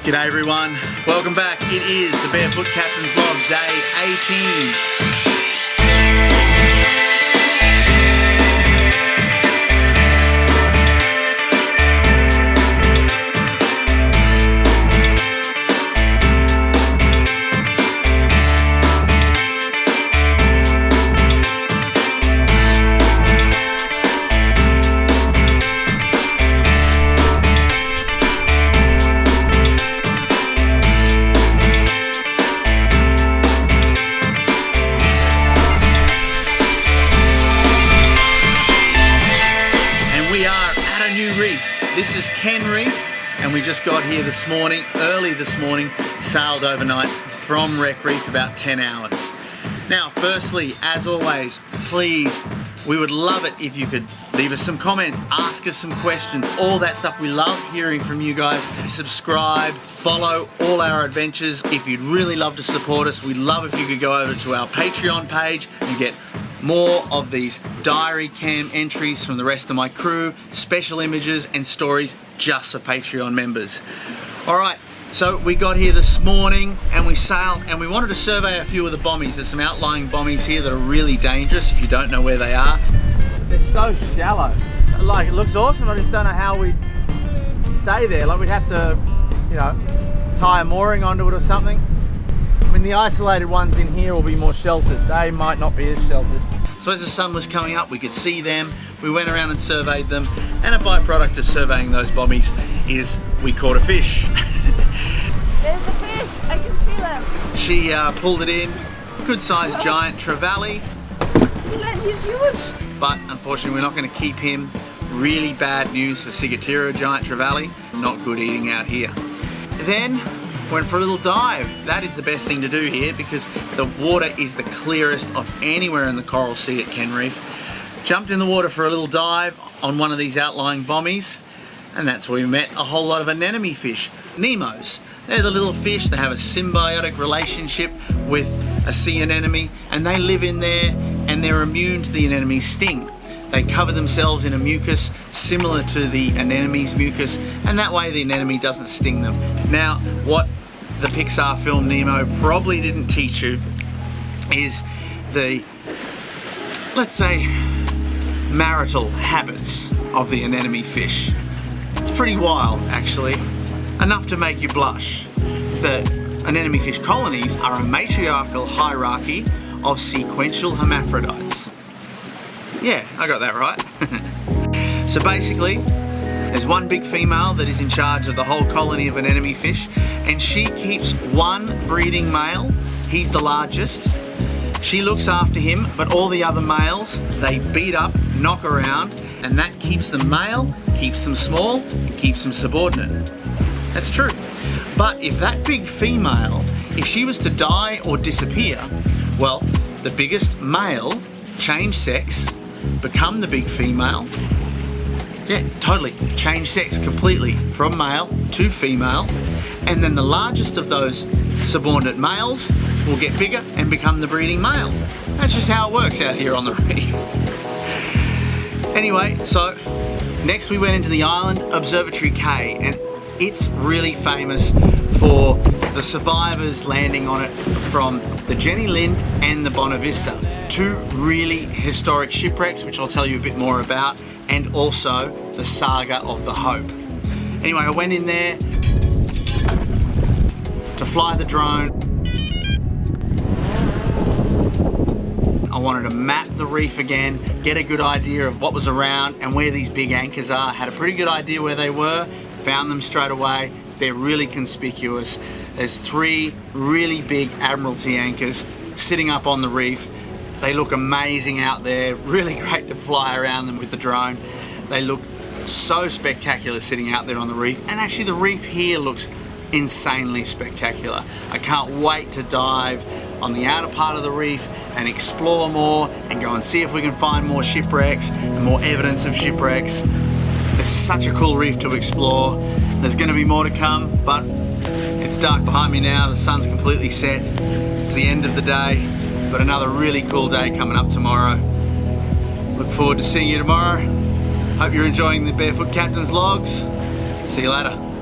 G'day everyone, welcome back. It is the Barefoot Captain's Log, day 18. This is Kenn Reef, and we just got here this morning, early this morning, sailed overnight from Wreck Reef, about 10 hours. Now, firstly, as always, please, we would love it if you could leave us some comments, ask us some questions, all that stuff. We love hearing from you guys. Subscribe, follow all our adventures. If you'd really love to support us, we'd love if you could go over to our Patreon page and get more of these diary cam entries from the rest of my crew, special images and stories just for Patreon members. Alright, so we got here this morning and we sailed and we wanted to survey a few of the bommies. There's some outlying bommies here that are really dangerous if you don't know where they are. They're so shallow. Like, it looks awesome, I just don't know how we'd stay there. Like, we'd have to, you know, tie a mooring onto it or something. I mean, the isolated ones in here will be more sheltered. They might not be as sheltered. So as the sun was coming up, we could see them. We went around and surveyed them. And a byproduct of surveying those bommies is we caught a fish. There's a fish, I can feel him. She pulled it in. Good sized giant trevally. He's huge. But unfortunately, we're not going to keep him. Really bad news for Cigatira giant trevally. Not good eating out here. Then went for a little dive. That is the best thing to do here because the water is the clearest of anywhere in the Coral Sea at Kenn Reef. Jumped in the water for a little dive on one of these outlying bommies, and that's where we met a whole lot of anemone fish, Nemos. They're the little fish that have a symbiotic relationship with a sea anemone, and they live in there and they're immune to the anemone's sting. They cover themselves in a mucus similar to the anemone's mucus, and that way the anemone doesn't sting them. Now, what the Pixar film Nemo probably didn't teach you is the, let's say, marital habits of the anemone fish. It's pretty wild, actually, enough to make you blush. The anemone fish colonies are a matriarchal hierarchy of sequential hermaphrodites. Yeah, I got that right. So basically, there's one big female that is in charge of the whole colony of anemone fish, and she keeps one breeding male. He's the largest. She looks after him, but all the other males, they beat up, knock around, and that keeps them male, keeps them small, and keeps them subordinate. That's true. But if that big female, if she was to die or disappear, well, the biggest male change sex, become the big female. Yeah, totally. Change sex completely from male to female. And then the largest of those subordinate males will get bigger and become the breeding male. That's just how it works out here on the reef. Anyway, so next we went into the island Observatory Cay, and it's really famous for the survivors landing on it from the Jenny Lind and the Bonavista. Two really historic shipwrecks, which I'll tell you a bit more about, and also the saga of the Hope. Anyway, I went in there to fly the drone. I wanted to map the reef again, get a good idea of what was around and where these big anchors are. Had a pretty good idea where they were, found them straight away. They're really conspicuous. There's three really big Admiralty anchors sitting up on the reef. They look amazing out there, really great to fly around them with the drone. They look so spectacular sitting out there on the reef, and actually the reef here looks insanely spectacular. I can't wait to dive on the outer part of the reef and explore more and go and see if we can find more shipwrecks and more evidence of shipwrecks. This is such a cool reef to explore. There's going to be more to come, but it's dark behind me now. The sun's completely set. It's the end of the day. Got another really cool day coming up tomorrow. Look forward to seeing you tomorrow. Hope you're enjoying the Barefoot Captain's Logs. See you later.